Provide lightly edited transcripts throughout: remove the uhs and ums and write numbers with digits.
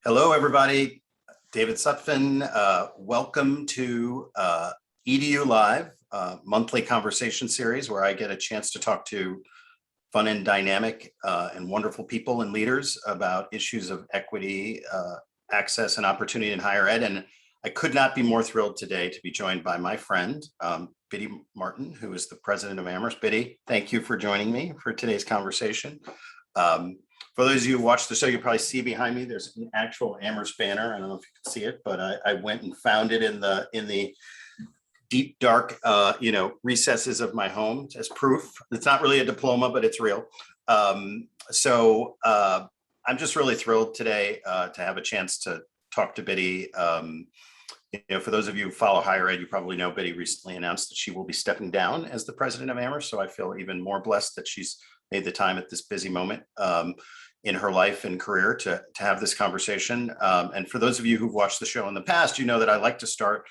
Hello, everybody. David Sutphen. Welcome to EDU Live, monthly conversation series where I get a chance to talk to fun and dynamic and wonderful people and leaders about issues of equity, access, and opportunity in higher ed. And I could not be more thrilled today to be joined by my friend, Biddy Martin, who is the president of Amherst. Biddy, thank you for joining me for today's conversation. For those of you who watch the show, you probably see behind me, there's an actual Amherst banner. I don't know if you can see it, but I went and found it in the deep, dark, recesses of my home as proof. It's not really a diploma, but it's real. So I'm just really thrilled today to have a chance to talk to Biddy. For those of you who follow higher ed, you probably know Biddy recently announced that she will be stepping down as the president of Amherst. So I feel even more blessed that she's made the time at this busy moment in her life and career to have this conversation. And for those of you who've watched the show in the past, you know that I like to start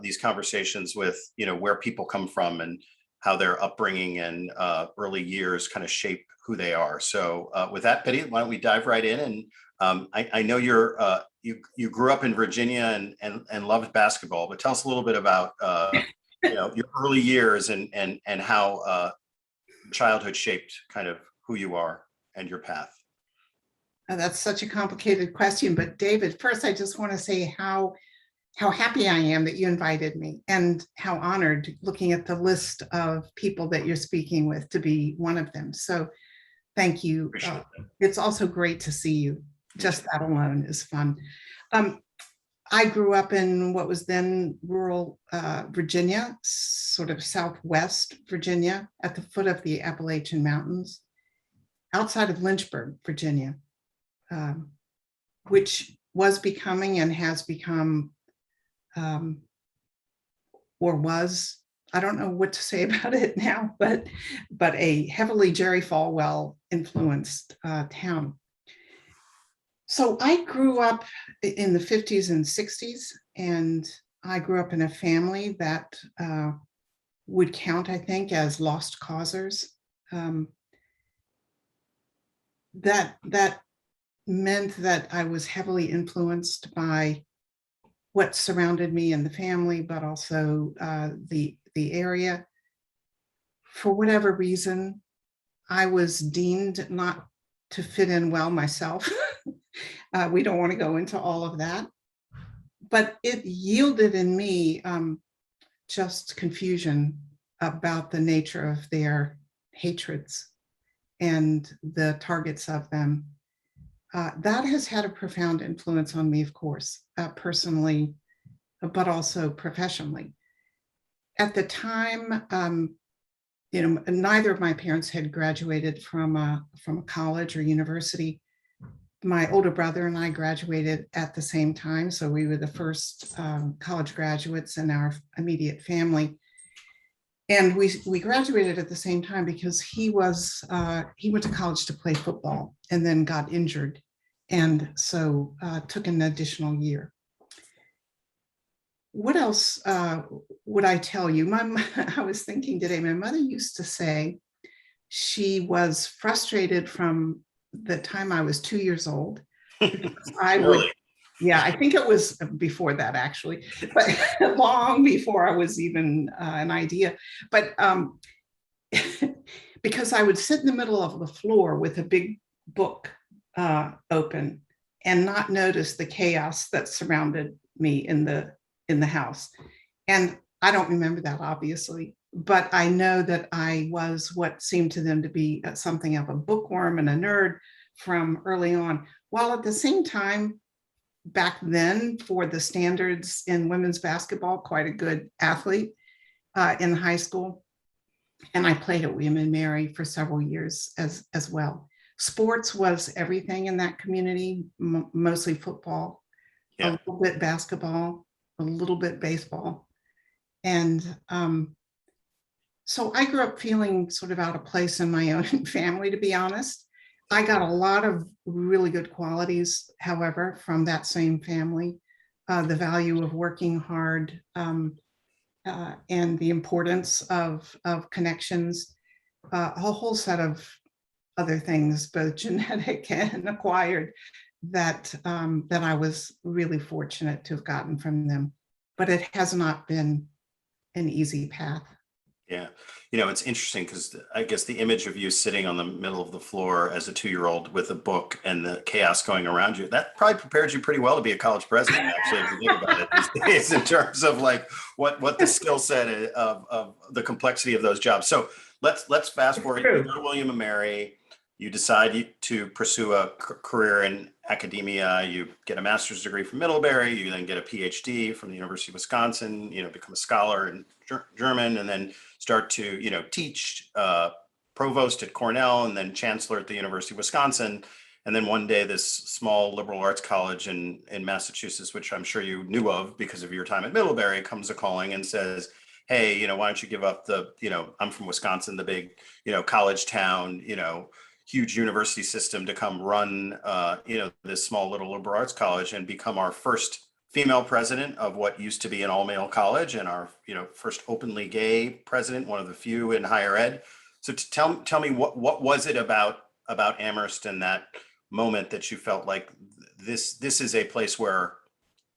these conversations with, where people come from and how their upbringing and early years kind of shape who they are. So with that, Biddy, why don't we dive right in? And I know you grew up in Virginia and loved basketball, but tell us a little bit about your early years and how childhood shaped kind of who you are and your path. That's such a complicated question, but David, first I just want to say how happy I am that you invited me and how honored, looking at the list of people that you're speaking with, to be one of them. So thank you. It's also great to see you. Just that alone is fun. I grew up in what was then rural Virginia, sort of southwest Virginia, at the foot of the Appalachian Mountains, outside of Lynchburg, Virginia, which was becoming and has become, or was, I don't know what to say about it now, but a heavily Jerry Falwell influenced town. So I grew up in the 50s and 60s, and I grew up in a family that would count, I think, as lost causers. That meant that I was heavily influenced by what surrounded me in the family, but also the area. For whatever reason, I was deemed not to fit in well myself. We don't want to go into all of that, but it yielded in me just confusion about the nature of their hatreds and the targets of them. That has had a profound influence on me, of course, personally, but also professionally. At the time, neither of my parents had graduated from a college or university. My older brother and I graduated at the same time, so we were the first college graduates in our immediate family. And we graduated at the same time because he went to college to play football and then got injured, and so took an additional year. What else would I tell you? I was thinking today, my mother used to say she was frustrated from the time I was 2 years old. Really? Yeah, I think it was before that, actually, but long before I was even an idea. But because I would sit in the middle of the floor with a big book open and not notice the chaos that surrounded me in the house. And I don't remember that, obviously, but I know that I was what seemed to them to be something of a bookworm and a nerd from early on, while at the same time, back then, for the standards in women's basketball, quite a good athlete in high school. And I played at William and Mary for several years as well. Sports was everything in that community, mostly football, a little bit basketball, a little bit baseball. And so I grew up feeling sort of out of place in my own family, to be honest. I got a lot of really good qualities, however, from that same family. The value of working hard and the importance of connections, a whole set of other things, both genetic and acquired, that I was really fortunate to have gotten from them. But it has not been an easy path. Yeah. It's interesting because I guess the image of you sitting on the middle of the floor as a 2-year-old with a book and the chaos going around you, that probably prepared you pretty well to be a college president, actually, if you think about it these days, in terms of like what the skill set of the complexity of those jobs. So let's fast forward. You go to William and Mary, you decide to pursue a career in academia, you get a master's degree from Middlebury, you then get a PhD from the University of Wisconsin, become a scholar in German, and then start to, teach, provost at Cornell and then chancellor at the University of Wisconsin. And then one day this small liberal arts college in Massachusetts, which I'm sure you knew of because of your time at Middlebury, comes a calling and says, hey, why don't you give up the, I'm from Wisconsin, the big, college town, huge university system, to come run, this small little liberal arts college and become our first female president of what used to be an all-male college, and our first openly gay president, one of the few in higher ed. So tell me what was it about Amherst and that moment that you felt like this is a place where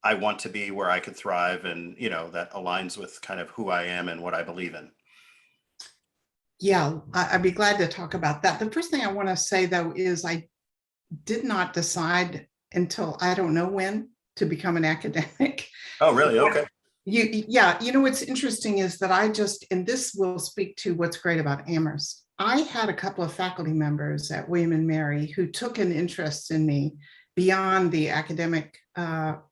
I want to be, where I could thrive, and that aligns with kind of who I am and what I believe in. Yeah, I'd be glad to talk about that. The first thing I want to say, though, is I did not decide until I don't know when to become an academic. Oh, really? Okay. Yeah, what's interesting is that and this will speak to what's great about Amherst. I had a couple of faculty members at William and Mary who took an interest in me beyond the academic work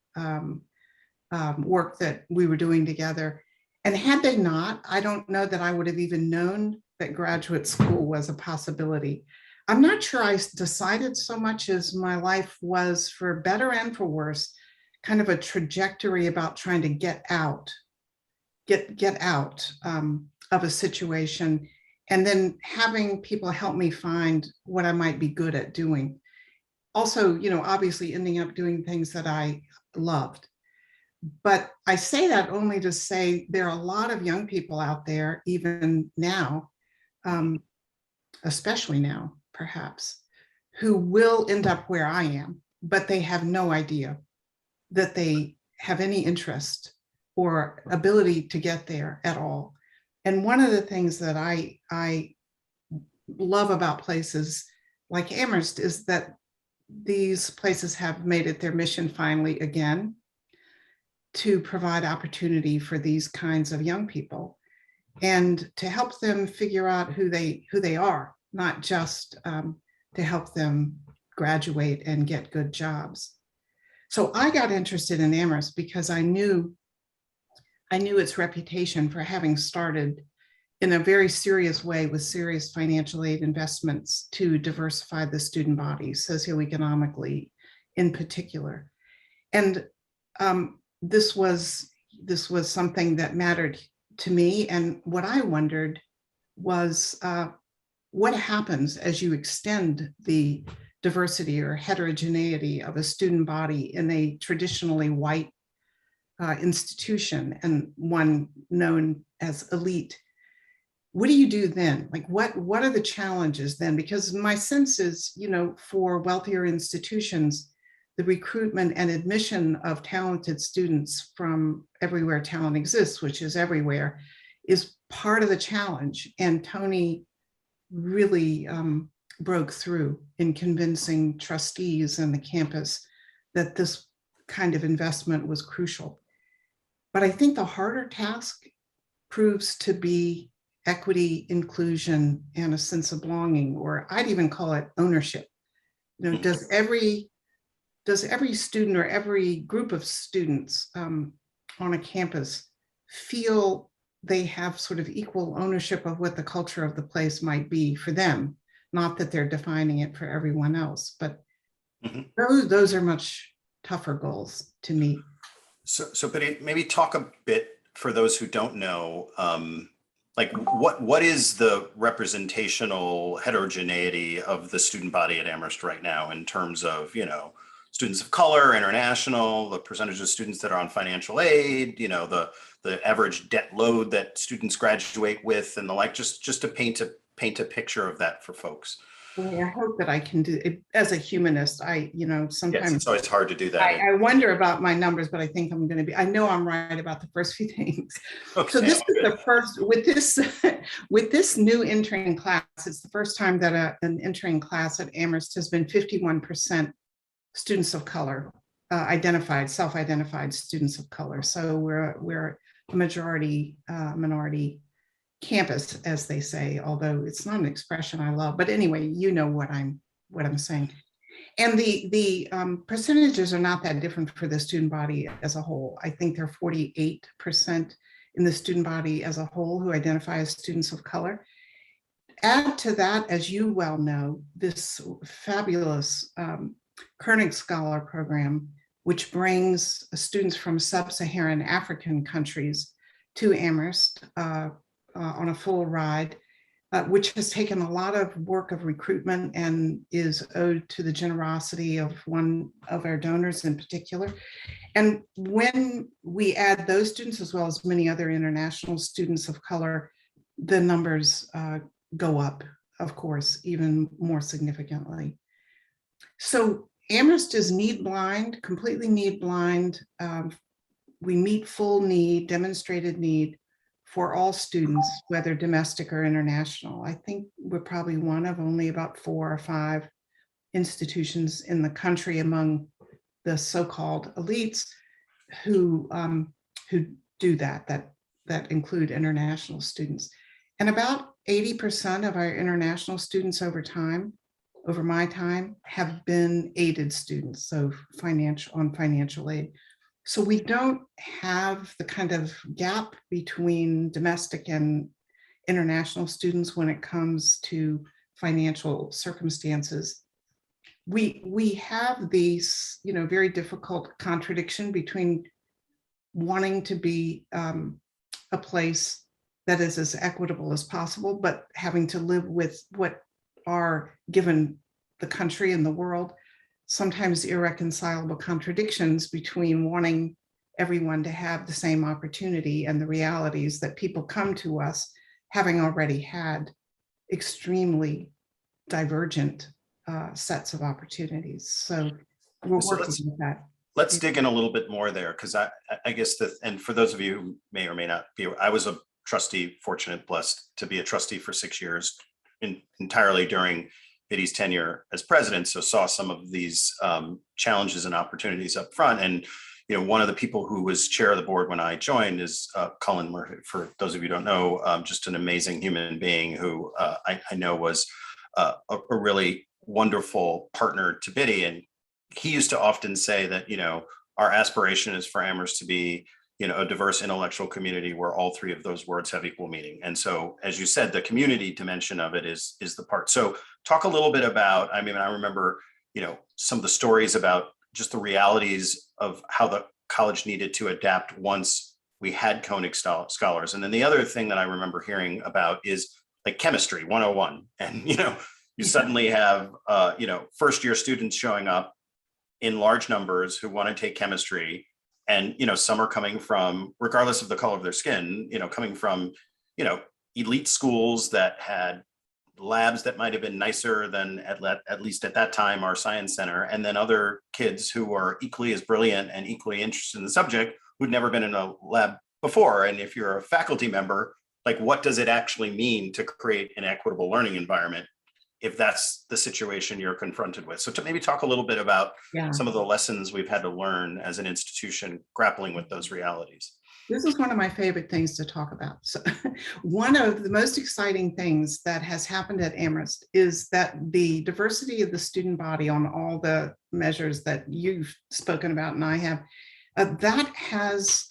that we were doing together. And had they not, I don't know that I would have even known that graduate school was a possibility. I'm not sure I decided so much as my life was, for better and for worse, kind of a trajectory about trying to get out of a situation, and then having people help me find what I might be good at doing. Also, obviously ending up doing things that I loved. But I say that only to say there are a lot of young people out there, even now, especially now, perhaps, who will end up where I am, but they have no idea that they have any interest or ability to get there at all. And one of the things that I love about places like Amherst is that these places have made it their mission finally again to provide opportunity for these kinds of young people and to help them figure out who they are, not just to help them graduate and get good jobs. So I got interested in Amherst because I knew its reputation for having started in a very serious way with serious financial aid investments to diversify the student body, socioeconomically in particular. And this was something that mattered to me. And what I wondered was what happens as you extend the diversity or heterogeneity of a student body in a traditionally white institution, and one known as elite. What do you do then? Like, what are the challenges then? Because my sense is, for wealthier institutions, the recruitment and admission of talented students from everywhere talent exists, which is everywhere, is part of the challenge. And Tony really broke through in convincing trustees and the campus that this kind of investment was crucial. But I think the harder task proves to be equity, inclusion, and a sense of belonging, or I'd even call it ownership. Does every student or every group of students on a campus feel they have sort of equal ownership of what the culture of the place might be for them? Not that they're defining it for everyone else, but those are much tougher goals to meet. So Biddy, maybe talk a bit for those who don't know, like what is the representational heterogeneity of the student body at Amherst right now in terms of, students of color, international, the percentage of students that are on financial aid, the average debt load that students graduate with, and the like, just to paint a picture of that for folks. I hope that I can do it as a humanist. Yes, Sometimes it's always hard to do that. I wonder about my numbers, but I think I'm going to be, I know I'm right about the first few things. So Okay, this is good. the first, with this new entering class, it's the first time that an entering class at Amherst has been 51% students of color, self-identified students of color. So we're a minority campus, as they say, although it's not an expression I love. But anyway, you know what I'm saying. And the percentages are not that different for the student body as a whole. I think they're 48% in the student body as a whole who identify as students of color. Add to that, as you well know, this fabulous Koenig Scholar program, which brings students from sub-Saharan African countries to Amherst on a full ride, which has taken a lot of work of recruitment and is owed to the generosity of one of our donors in particular. And when we add those students, as well as many other international students of color, the numbers go up, of course, even more significantly. So Amherst is need blind, completely need blind. We meet full need, demonstrated need for all students, whether domestic or international. I think we're probably one of only about 4 or 5 institutions in the country among the so-called elites who do that include international students. And about 80% of our international students over my time, have been aided students, so financial aid. So we don't have the kind of gap between domestic and international students when it comes to financial circumstances. We have these, very difficult contradiction between wanting to be a place that is as equitable as possible, but having to live with what are, given the country and the world, sometimes irreconcilable contradictions between wanting everyone to have the same opportunity and the realities that people come to us having already had extremely divergent sets of opportunities. So we're working with that. Let's dig in a little bit more there, because I guess and for those of you who may or may not be, I was a trustee, blessed to be a trustee for 6 years, entirely during Biddy's tenure as president. So saw some of these challenges and opportunities up front. And one of the people who was chair of the board when I joined is Cullen Murphy. For those of you who don't know, just an amazing human being who I know was a really wonderful partner to Biddy. And he used to often say that, our aspiration is for Amherst to be, a diverse intellectual community where all 3 of those words have equal meaning. And so, as you said, the community dimension of it is the part. So talk a little bit about, I remember, some of the stories about just the realities of how the college needed to adapt once we had Koenig scholars. And then the other thing that I remember hearing about is like chemistry 101. And, you suddenly have, first year students showing up in large numbers who want to take chemistry. And, some are coming from, regardless of the color of their skin, coming from, elite schools that had labs that might have been nicer than at least at that time our science center, and then other kids who are equally as brilliant and equally interested in the subject who'd never been in a lab before. And if you're a faculty member, like, what does it actually mean to create an equitable learning environment if that's the situation you're confronted with? So to maybe talk a little bit about some of the lessons we've had to learn as an institution grappling with those realities. This is one of my favorite things to talk about. So one of the most exciting things that has happened at Amherst is that the diversity of the student body on all the measures that you've spoken about and I have, that has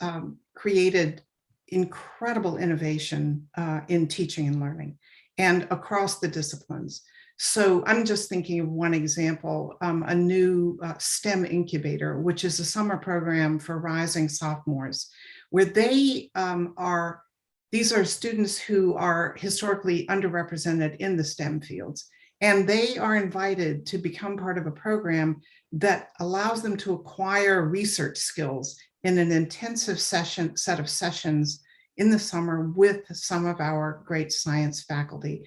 created incredible innovation in teaching and learning and across the disciplines. So I'm just thinking of one example, a new STEM Incubator, which is a summer program for rising sophomores, where these are students who are historically underrepresented in the STEM fields. And they are invited to become part of a program that allows them to acquire research skills in an intensive set of sessions in the summer with some of our great science faculty.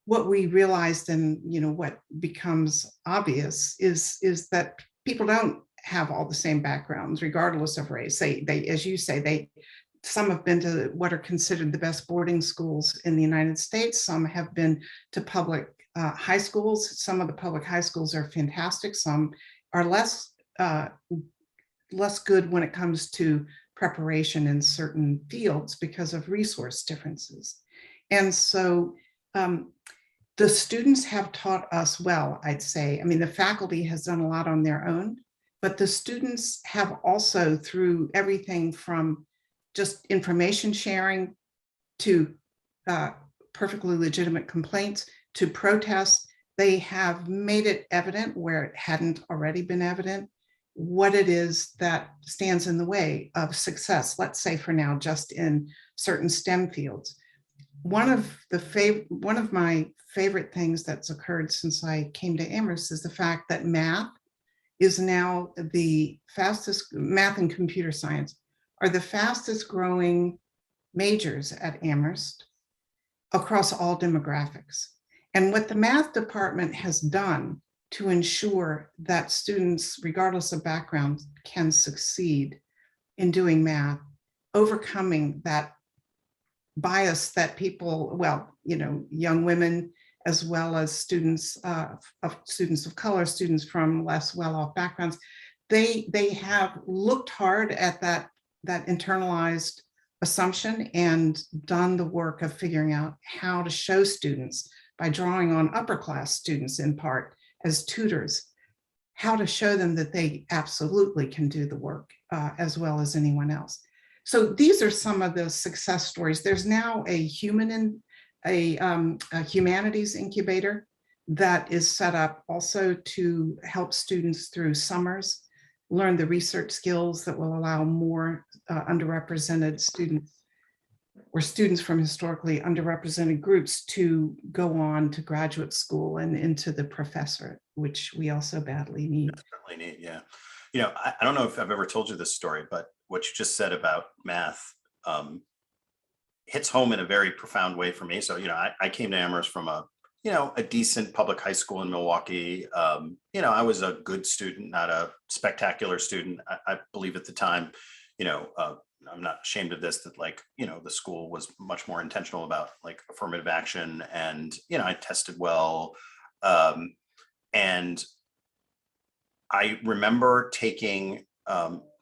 what we realized, and what becomes obvious is that people don't have all the same backgrounds, regardless of race. They, as you say, some have been to what are considered the best boarding schools in the United States. Some have been to public high schools. Some of the public high schools are fantastic. Some are less good when it comes to preparation in certain fields because of resource differences. And so the students have taught us well, I'd say. I mean, the faculty has done a lot on their own, but the students have also, through everything from just information sharing to perfectly legitimate complaints to protests, they have made it evident where it hadn't already been evident what it is that stands in the way of success, let's say for now, just in certain STEM fields. One of my favorite things that's occurred since I came to Amherst is the fact that math is now math and computer science are the fastest growing majors at Amherst across all demographics. And what the math department has done to ensure that students, regardless of background, can succeed in doing math, overcoming that bias that people, young women, as well as students of color, students from less well-off backgrounds, they have looked hard at that internalized assumption and done the work of figuring out how to show students, by drawing on upper class students in part as tutors, how to show them that they absolutely can do the work as well as anyone else. So these are some of the success stories. There's now a humanities incubator that is set up also to help students through summers learn the research skills that will allow more underrepresented students or students from historically underrepresented groups to go on to graduate school and into the professorate, which we also badly need. Definitely need, yeah. I don't know if I've ever told you this story, but what you just said about math hits home in a very profound way for me. So, I came to Amherst from a decent public high school in Milwaukee. I was a good student, not a spectacular student. I believe at the time, I'm not ashamed of this, that the school was much more intentional about affirmative action, and, I tested well. And I remember taking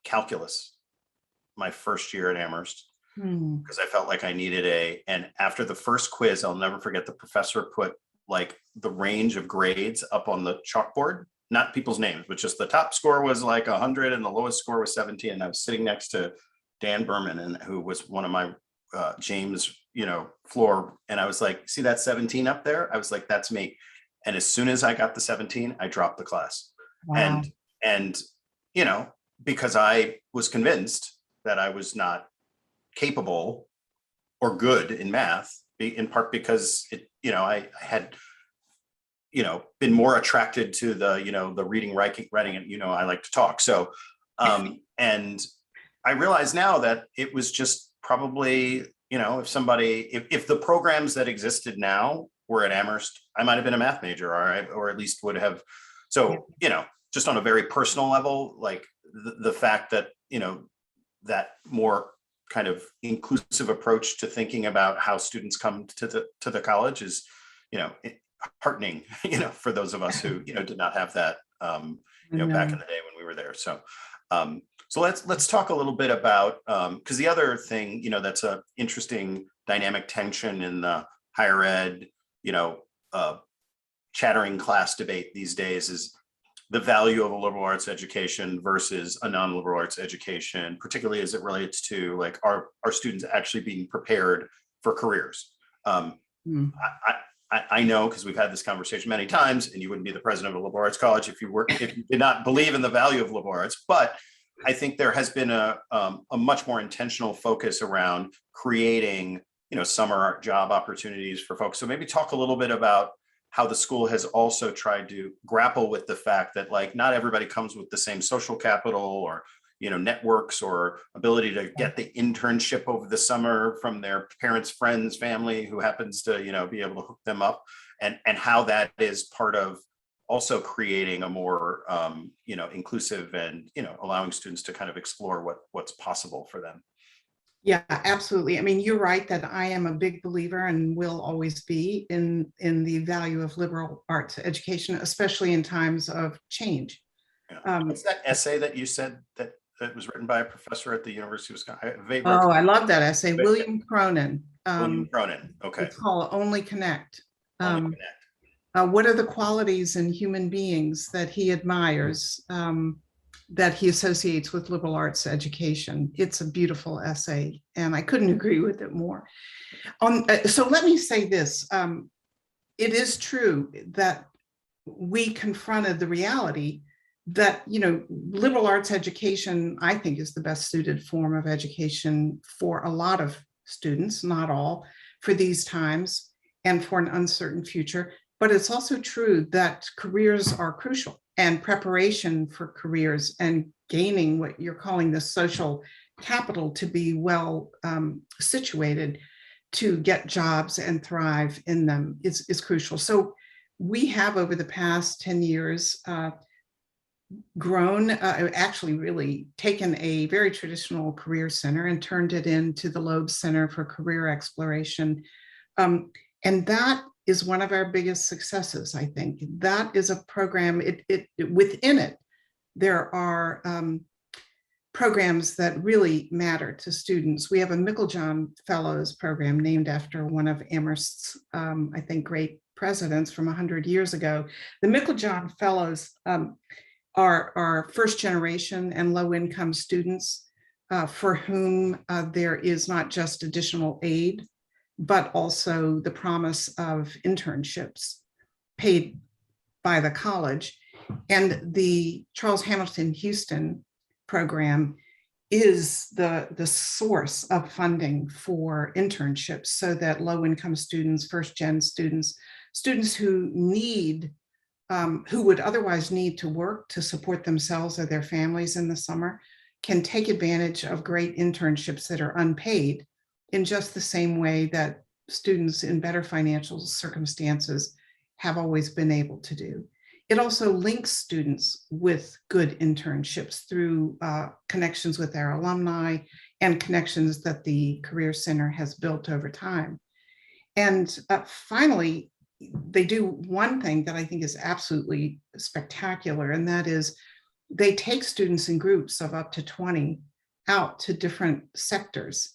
calculus my first year at Amherst because I felt like I needed and after the first quiz, I'll never forget, the professor put the range of grades up on the chalkboard, not people's names, but just the top score was 100 and the lowest score was 70. And I was sitting next to Dan Berman, who was one of my James, floor. And I was like, see that 17 up there? I was like, that's me. And as soon as I got the 17, I dropped the class. Wow. And because I was convinced that I was not capable or good in math, in part because I had been more attracted to the reading, writing, and I like to talk. So and I realize now that it was just probably if the programs that existed now were at Amherst, I might have been a math major, or at least would have. So just on a very personal level, the fact that that more kind of inclusive approach to thinking about how students come to the college is heartening for those of us who did not have that back in the day when we were there. So so let's talk a little bit about because the other thing that's a interesting dynamic tension in the higher ed chattering class debate these days is the value of a liberal arts education versus a non-liberal arts education, particularly as it relates to our students actually being prepared for careers. I know, because we've had this conversation many times, and you wouldn't be the president of a liberal arts college if you did not believe in the value of liberal arts. But I think there has been a much more intentional focus around creating summer job opportunities for folks. So maybe talk a little bit about how the school has also tried to grapple with the fact that not everybody comes with the same social capital or networks or ability to get the internship over the summer from their parents, friends, family who happens to, be able to hook them up, and how that is part of also creating a more, inclusive and, allowing students to kind of explore what's possible for them. Yeah, absolutely. I mean, you're right that I am a big believer and will always be in the value of liberal arts education, especially in times of change. Yeah. What's that essay that you said that was written by a professor at the University of Wisconsin? Oh, I love that essay. William Cronin. William Cronin. Okay. It's called Only Connect. Only Connect. What are the qualities in human beings that he admires, that he associates with liberal arts education? It's a beautiful essay, and I couldn't agree with it more. So let me say this. It is true that we confronted the reality that, liberal arts education, I think, is the best suited form of education for a lot of students, not all, for these times and for an uncertain future. But it's also true that careers are crucial, and preparation for careers and gaining what you're calling the social capital to be well situated to get jobs and thrive in them is crucial. So we have, over the past 10 years, grown, actually really taken a very traditional career center and turned it into the Loeb Center for Career Exploration. And that is one of our biggest successes, I think. That is a program, within it, there are programs that really matter to students. We have a Meiklejohn Fellows program named after one of Amherst's, I think, great presidents from 100 years ago. The Meiklejohn Fellows are first generation and low income students for whom there is not just additional aid, but also the promise of internships paid by the college. And the Charles Hamilton Houston program is the source of funding for internships, so that low-income students, first-gen students who need, who would otherwise need to work to support themselves or their families in the summer, can take advantage of great internships that are unpaid, in just the same way that students in better financial circumstances have always been able to do. It also links students with good internships through connections with our alumni and connections that the Career Center has built over time. And finally, they do one thing that I think is absolutely spectacular, and that is they take students in groups of up to 20 out to different sectors,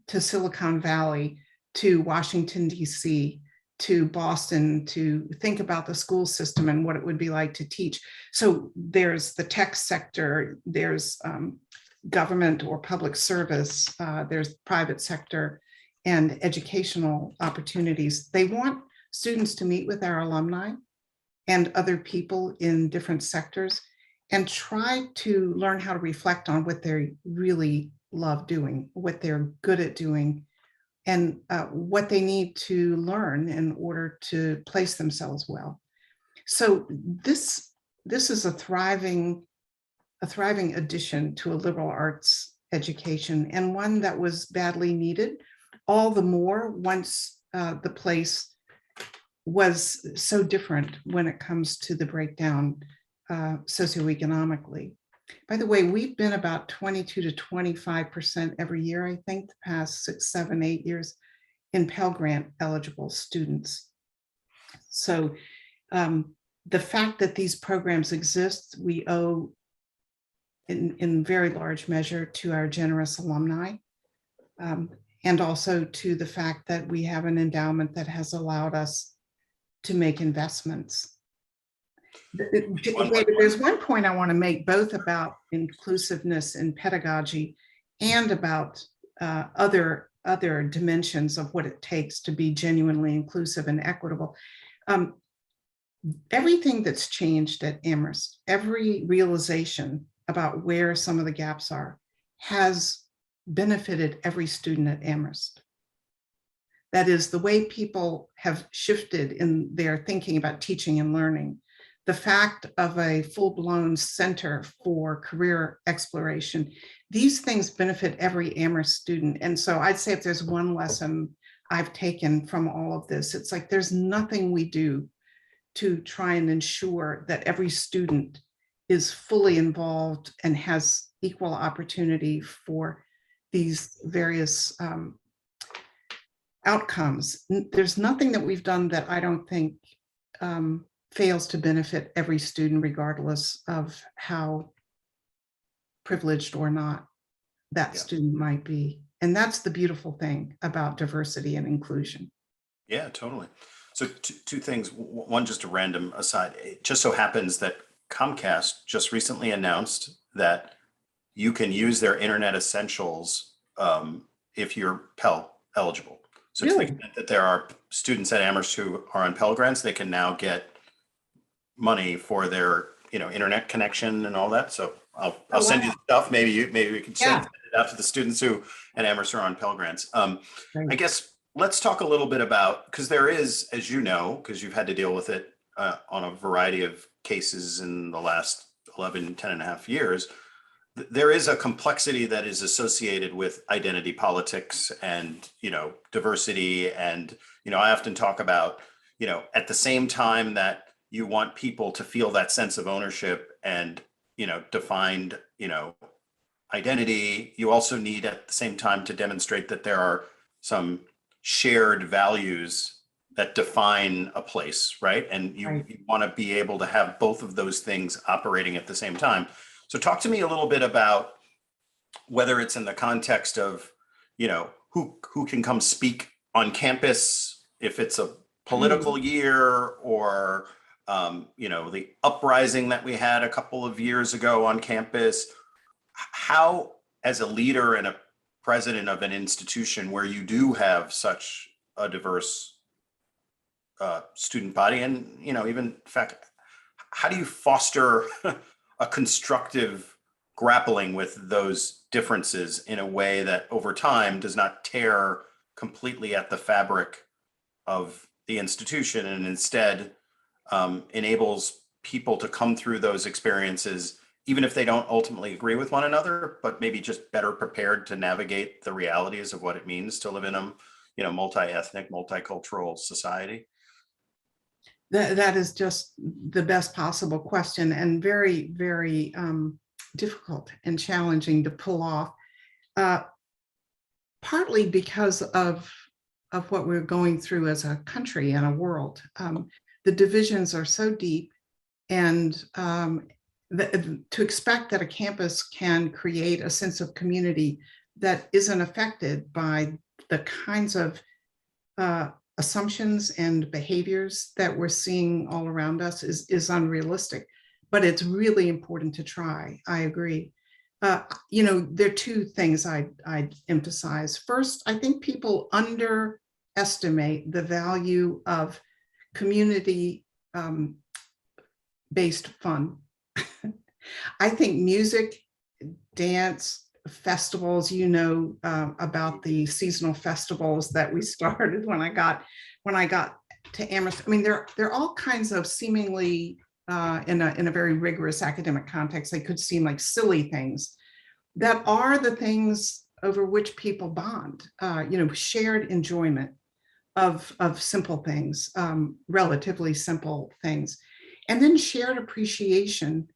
to Silicon Valley, to Washington, DC, to Boston, to think about the school system and what it would be like to teach. So there's the tech sector, there's government or public service, there's private sector and educational opportunities. They want students to meet with our alumni and other people in different sectors and try to learn how to reflect on what they really love doing, what they're good at doing, and what they need to learn in order to place themselves well. So this is a thriving addition to a liberal arts education, and one that was badly needed, all the more once the place was so different when it comes to the breakdown socioeconomically. By the way, we've been about 22 to 25% every year, I think, the past 6, 7, 8 years in Pell Grant eligible students. So the fact that these programs exist, we owe in very large measure to our generous alumni, and also to the fact that we have an endowment that has allowed us to make investments. There's one point I want to make, both about inclusiveness in pedagogy and about other dimensions of what it takes to be genuinely inclusive and equitable. Everything that's changed at Amherst, every realization about where some of the gaps are, has benefited every student at Amherst. That is, the way people have shifted in their thinking about teaching and learning, the fact of a full-blown center for career exploration, these things benefit every Amherst student. And so I'd say if there's one lesson I've taken from all of this, it's like there's nothing we do to try and ensure that every student is fully involved and has equal opportunity for these various outcomes. There's nothing that we've done that I don't think fails to benefit every student, regardless of how privileged or not that student might be. And that's the beautiful thing about diversity and inclusion. Yeah, totally. So two things. One, just a random aside. It just so happens that Comcast just recently announced that you can use their Internet Essentials if you're Pell eligible. So to the extent that there are students at Amherst who are on Pell Grants, they can now get money for their internet connection and all that. So I'll send you the stuff. Maybe we can send it out to the students who at Amherst are on Pell Grants. I guess let's talk a little bit about, because there is, as you know, because you've had to deal with it on a variety of cases in the last 10 and a half years, there is a complexity that is associated with identity politics and, diversity. And, I often talk about, at the same time that you want people to feel that sense of ownership and, defined, identity, you also need at the same time to demonstrate that there are some shared values that define a place, right? And you want to be able to have both of those things operating at the same time. So talk to me a little bit about whether it's in the context of, who can come speak on campus, if it's a political year, or, the uprising that we had a couple of years ago on campus. How, as a leader and a president of an institution where you do have such a diverse student body, and even in fact, how do you foster a constructive grappling with those differences in a way that over time does not tear completely at the fabric of the institution, and instead enables people to come through those experiences, even if they don't ultimately agree with one another, but maybe just better prepared to navigate the realities of what it means to live in a multi-ethnic, multicultural society? That is just the best possible question, and very, very difficult and challenging to pull off, partly because of what we're going through as a country and a world. The divisions are so deep, and to expect that a campus can create a sense of community that isn't affected by the kinds of assumptions and behaviors that we're seeing all around us is unrealistic, but it's really important to try. I agree. There are two things I'd emphasize. First, I think people underestimate the value of community based fun. I think music, dance, festivals, about the seasonal festivals that we started when I got to Amherst. I mean, there are all kinds of seemingly in a very rigorous academic context, they could seem like silly things that are the things over which people bond. Shared enjoyment of simple things, relatively simple things, and then shared appreciation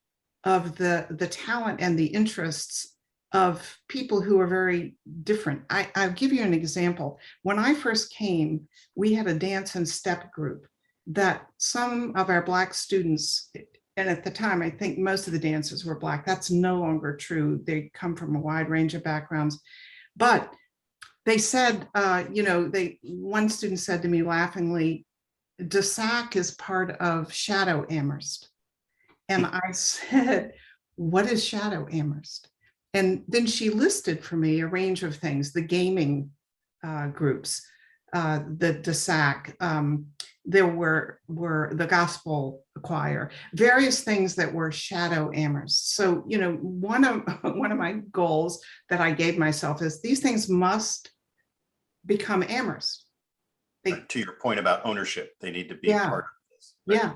of the talent and the interests of people who are very different. I'll give you an example. When I first came, we had a dance and step group that some of our Black students, and at the time, I think most of the dancers were Black. That's no longer true. They come from a wide range of backgrounds. But they said, one student said to me laughingly, DeSac is part of Shadow Amherst. And I said, what is Shadow Amherst? And then she listed for me a range of things, the gaming groups, the DeSac, there were the gospel choir, various things that were Shadow Amherst. So, one of my goals that I gave myself is these things must become Amherst. To your point about ownership, they need to be part of this. Right? Yeah.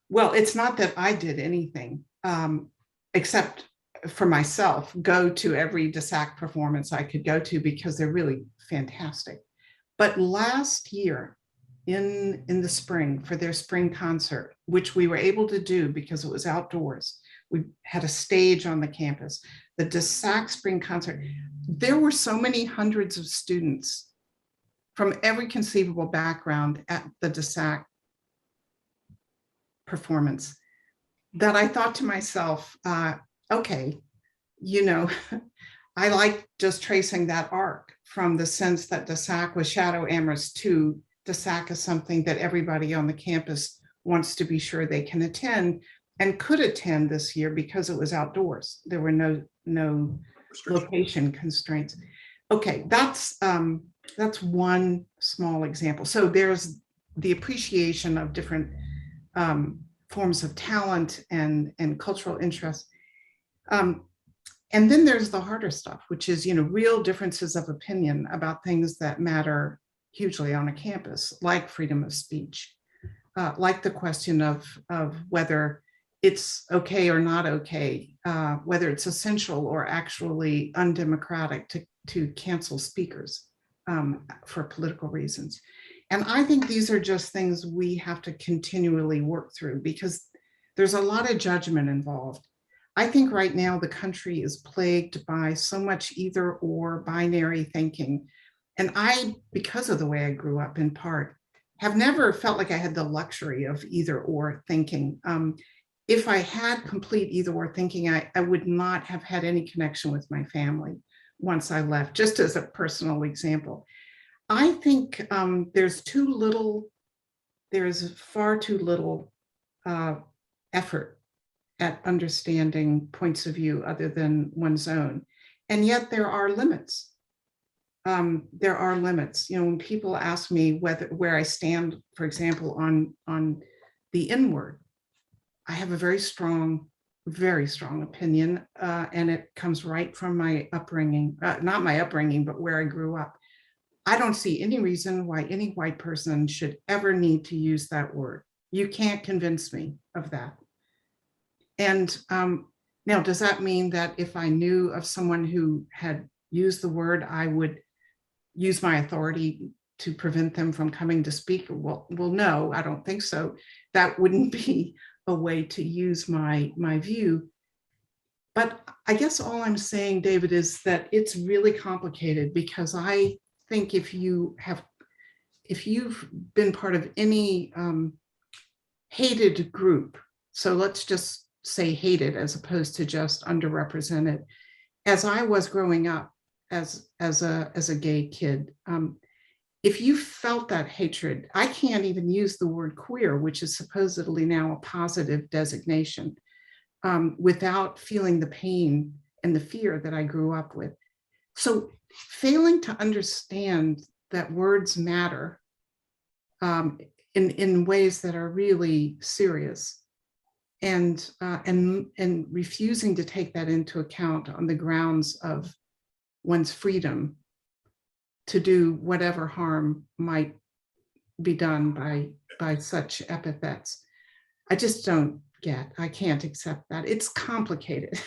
Well, it's not that I did anything except for myself, go to every DSAC performance I could go to because they're really fantastic. But last year in the spring for their spring concert, which we were able to do because it was outdoors, we had a stage on the campus, the DSAC spring concert, there were so many hundreds of students from every conceivable background at the DSAC performance that I thought to myself, okay, you know, I like just tracing that arc from the sense that DSAC was Shadow Amherst to DSAC is something that everybody on the campus wants to be sure they can attend and could attend this year because it was outdoors. There were no location constraints. Okay, that's one small example. So there's the appreciation of different forms of talent and cultural interest. And then there's the harder stuff, which is, real differences of opinion about things that matter hugely on a campus, like freedom of speech, like the question of whether it's okay or not okay, whether it's essential or actually undemocratic to cancel speakers for political reasons. And I think these are just things we have to continually work through because there's a lot of judgment involved. I think right now the country is plagued by so much either or binary thinking. And I, because of the way I grew up in part, have never felt like I had the luxury of either or thinking. If I had complete either or thinking, I would not have had any connection with my family once I left, just as a personal example. I think there's far too little effort at understanding points of view other than one's own. And yet there are limits. There are limits. When people ask me where I stand, for example, on the N word, I have a very strong opinion, and it comes right from my upbringing, not my upbringing, but where I grew up. I don't see any reason why any white person should ever need to use that word. You can't convince me of that. And now, does that mean that if I knew of someone who had used the word, I would use my authority to prevent them from coming to speak? Well, no, I don't think so. That wouldn't be a way to use my view. But I guess all I'm saying, David, is that it's really complicated because I think if you've been part of any hated group, so let's just say hated as opposed to just underrepresented, as I was growing up as a gay kid, if you felt that hatred, I can't even use the word queer, which is supposedly now a positive designation, without feeling the pain and the fear that I grew up with. So failing to understand that words matter in ways that are really serious, and refusing to take that into account on the grounds of one's freedom to do whatever harm might be done by such epithets, I just don't get. I can't accept that. It's complicated.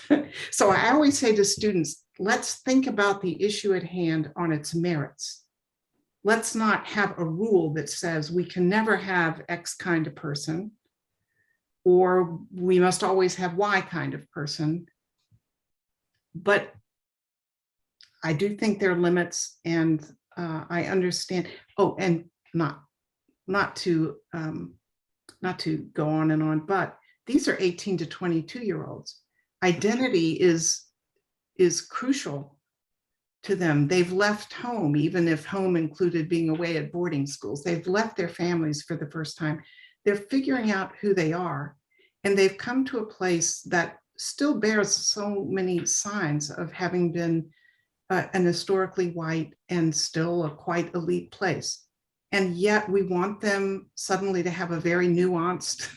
So I always say to students, let's think about the issue at hand on its merits. Let's not have a rule that says we can never have X kind of person, or we must always have Y kind of person. But I do think there are limits, and I understand. Oh, and not to go on and on, but these are 18 to 22-year-olds. Identity is crucial to them. They've left home, even if home included being away at boarding schools. They've left their families for the first time. They're figuring out who they are, and they've come to a place that still bears so many signs of having been an historically white and still a quite elite place. And yet we want them suddenly to have a very nuanced,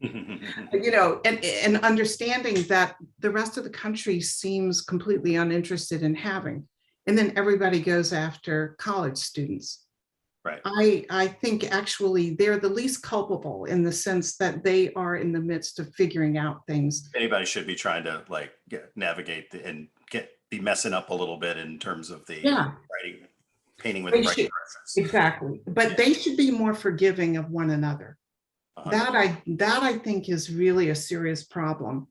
and understanding that the rest of the country seems completely uninterested in having. And then everybody goes after college students. Right. I think actually they're the least culpable in the sense that they are in the midst of figuring out things. Anybody should be trying to like navigate and be messing up a little bit in terms of the Yeah, writing, painting with they bright should, brushes. exactly. But they should be more forgiving of one another. 100%. That I think is really a serious problem.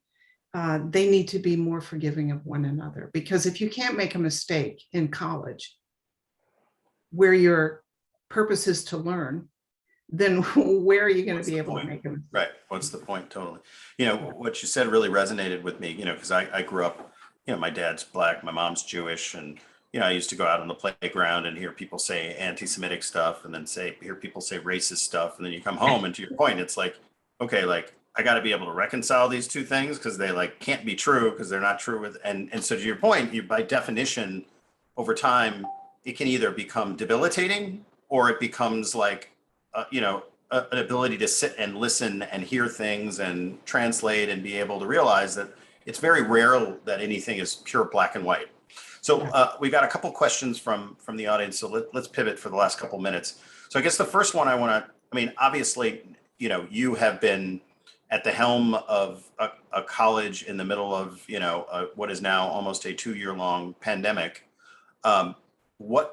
They need to be more forgiving of one another, because if you can't make a mistake in college where your purpose is to learn, then where are you going to What's be the able to point? make a mistake? Right. What's the point? Totally. You know, what you said really resonated with me, you know, because I grew up, you know, my dad's Black, my mom's Jewish. And, you know, I used to go out on the playground and hear people say anti-Semitic stuff and then hear people say racist stuff. And then you come home and to your point, it's like, okay, like I got to be able to reconcile these two things because they like can't be true because they're not true with, and so to your point, you by definition, over time, it can either become debilitating or it becomes like, you know, an ability to sit and listen and hear things and translate and be able to realize that it's very rare that anything is pure black and white. So we got a couple questions from the audience. So let's pivot for the last couple minutes. So I guess the first one I want to, I mean, obviously, you know, you have been at the helm of a college in the middle of, you know, what is now almost a 2-year long pandemic. What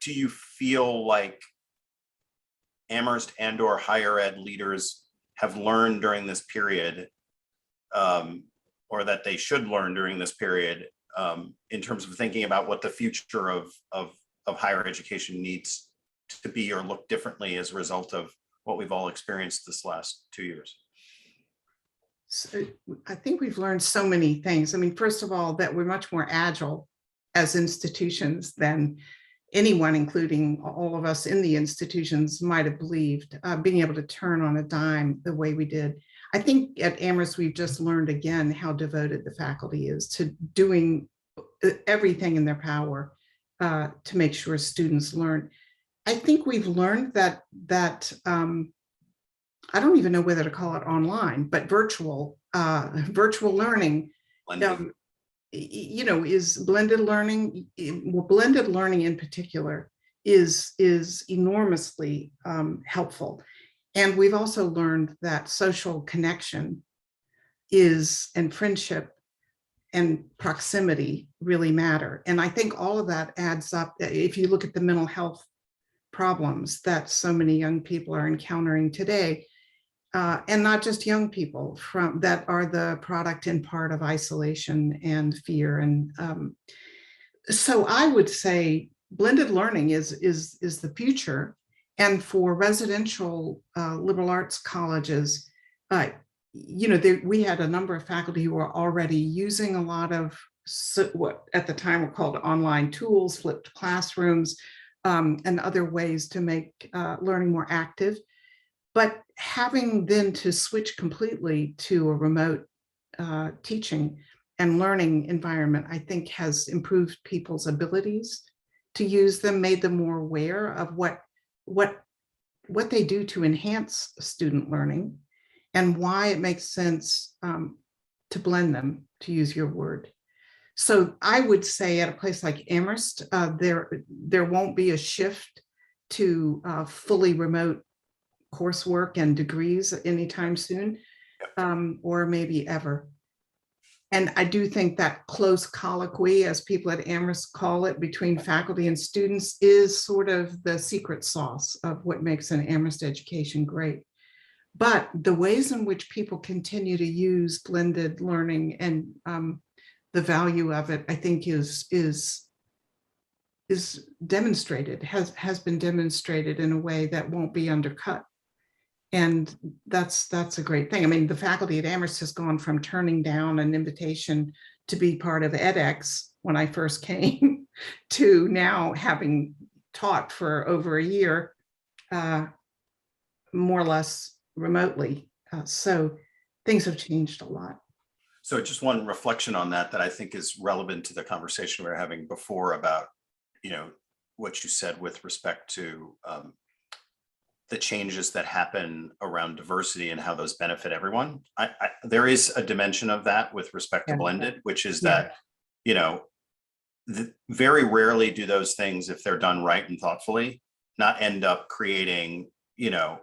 do you feel like Amherst and/or higher ed leaders have learned during this period, or that they should learn during this period, in terms of thinking about what the future of higher education needs to be or look differently as a result of what we've all experienced this last 2 years? So I think we've learned so many things. I mean, first of all, that we're much more agile as institutions than anyone, including all of us in the institutions, might have believed, being able to turn on a dime the way we did. I think at Amherst, we've just learned again how devoted the faculty is to doing everything in their power to make sure students learn. I think we've learned that I don't even know whether to call it online, but virtual learning, you know, is blended learning. Well, blended learning in particular is enormously helpful. And we've also learned that social connection and friendship and proximity really matter. And I think all of that adds up. If you look at the mental health problems that so many young people are encountering today, and not just young people that are the product in part of isolation and fear. And so I would say blended learning is the future. And for residential liberal arts colleges, you know, we had a number of faculty who were already using a lot of what at the time were called online tools, flipped classrooms, and other ways to make learning more active. But having then to switch completely to a remote teaching and learning environment, I think has improved people's abilities to use them, made them more aware of what they do to enhance student learning and why it makes sense to blend them, to use your word. So I would say at a place like Amherst, there won't be a shift to fully remote coursework and degrees anytime soon, or maybe ever. And I do think that close colloquy, as people at Amherst call it, between faculty and students is sort of the secret sauce of what makes an Amherst education great. But the ways in which people continue to use blended learning and the value of it, I think is demonstrated, has been demonstrated in a way that won't be undercut. And that's a great thing. I mean, the faculty at Amherst has gone from turning down an invitation to be part of edX when I first came to now having taught for over a year, more or less remotely. So things have changed a lot. So just one reflection on that I think is relevant to the conversation we were having before about, you know, what you said with respect to the changes that happen around diversity and how those benefit everyone. There is a dimension of that with respect to blended, which is that, you know, very rarely do those things, if they're done right and thoughtfully, not end up creating, a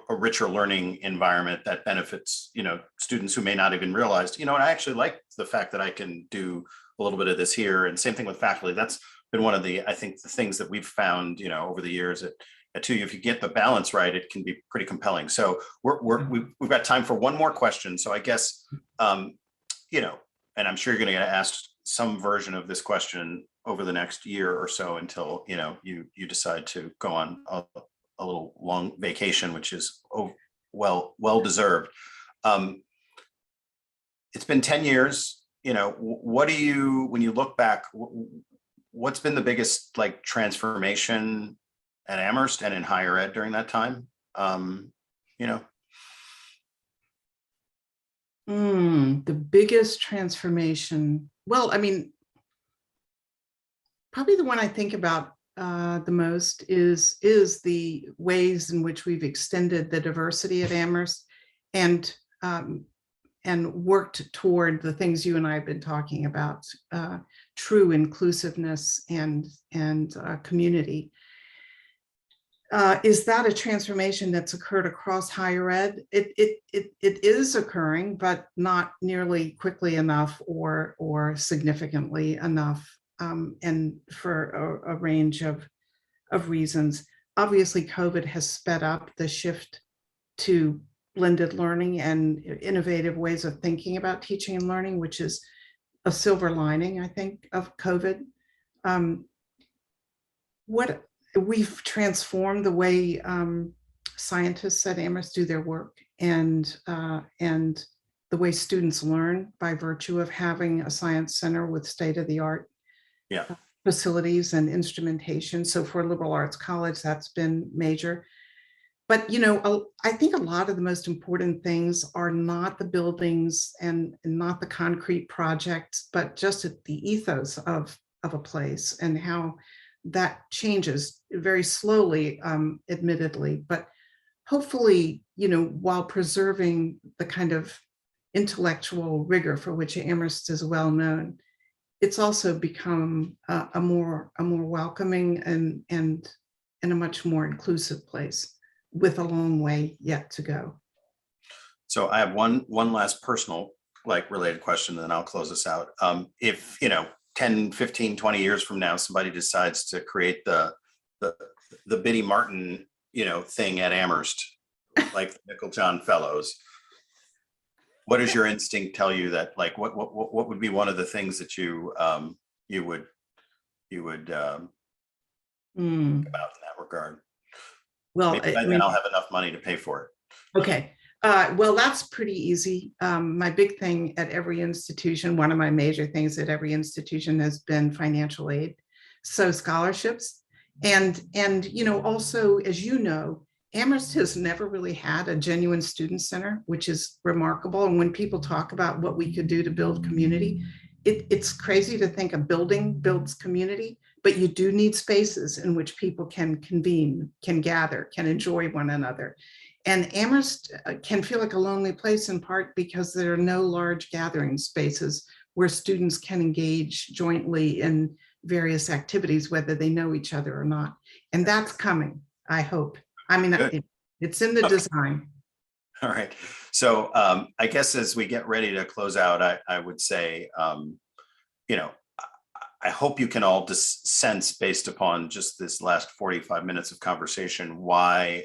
richer learning environment that benefits, students who may not even realize, and I actually like the fact that I can do a little bit of this here. And same thing with faculty. That's been one of the, I think, the things that we've found, over the years at 2U. If you get the balance right, it can be pretty compelling. So we've got time for one more question. So I guess, and I'm sure you're going to get asked some version of this question over the next year or so until, you decide to go on a little long vacation, which is well deserved. It's been 10 years. What do you, when you look back, what's been the biggest transformation at Amherst and in higher ed during that time? The biggest transformation. Well, probably the one I think about the most is the ways in which we've extended the diversity at Amherst and worked toward the things you and I have been talking about, true inclusiveness and community. Is that a transformation that's occurred across higher ed? It is occurring, but not nearly quickly enough or significantly enough, and for a range of reasons. Obviously, COVID has sped up the shift to blended learning and innovative ways of thinking about teaching and learning, which is a silver lining, I think, of COVID. What we've transformed the way scientists at Amherst do their work and the way students learn by virtue of having a science center with state-of-the-art facilities and instrumentation. So for a liberal arts college, that's been major. But, I think a lot of the most important things are not the buildings and not the concrete projects, but just the ethos of a place and how that changes very slowly, admittedly, but hopefully, while preserving the kind of intellectual rigor for which Amherst is well known, it's also become a more welcoming and a much more inclusive place with a long way yet to go. So I have one last personal related question, and then I'll close this out. If 10, 15, 20 years from now, somebody decides to create the Biddy Martin, thing at Amherst, like the Nickel-John Fellows, what does your instinct tell you that what would be one of the things that you would think about in that regard? Well, maybe then I'll have enough money to pay for it. Okay. Well, that's pretty easy. My big thing at every institution, one of my major things at every institution has been financial aid. So scholarships and also, as Amherst has never really had a genuine student center, which is remarkable. And when people talk about what we could do to build community, it's crazy to think a building builds community, but you do need spaces in which people can convene, can gather, can enjoy one another. And Amherst can feel like a lonely place in part because there are no large gathering spaces where students can engage jointly in various activities, whether they know each other or not. And that's coming, I hope. It's in the design. All right. So I guess as we get ready to close out, I would say, I hope you can all sense, based upon just this last 45 minutes of conversation, why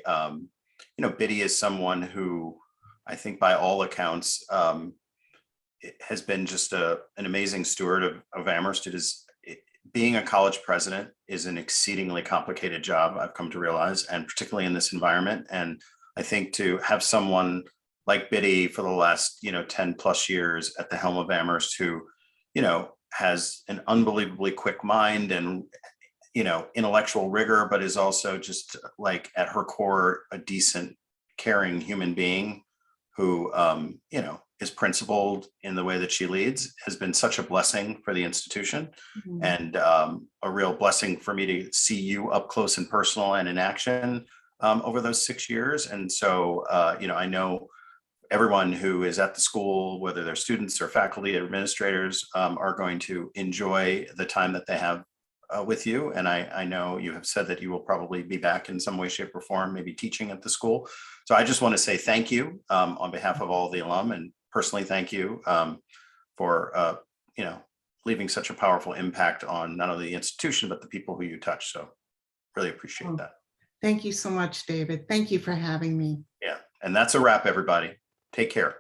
Biddy is someone who I think by all accounts has been just an amazing steward of Amherst. Being a college president is an exceedingly complicated job, I've come to realize, and particularly in this environment. And I think to have someone like Biddy for the last 10 plus years at the helm of Amherst, who has an unbelievably quick mind and intellectual rigor, but is also just at her core a decent, caring human being who is principled in the way that she leads, has been such a blessing for the institution. Mm-hmm. And a real blessing for me to see you up close and personal and in action over those 6 years. And so I know everyone who is at the school, whether they're students or faculty or administrators, are going to enjoy the time that they have with you. And I know you have said that you will probably be back in some way, shape, or form, maybe teaching at the school. So I just want to say thank you on behalf of all the alum, and personally thank you for leaving such a powerful impact on not only the institution, but the people who you touch. So really appreciate that. Thank you so much, David. Thank you for having me. Yeah. And that's a wrap, everybody. Take care.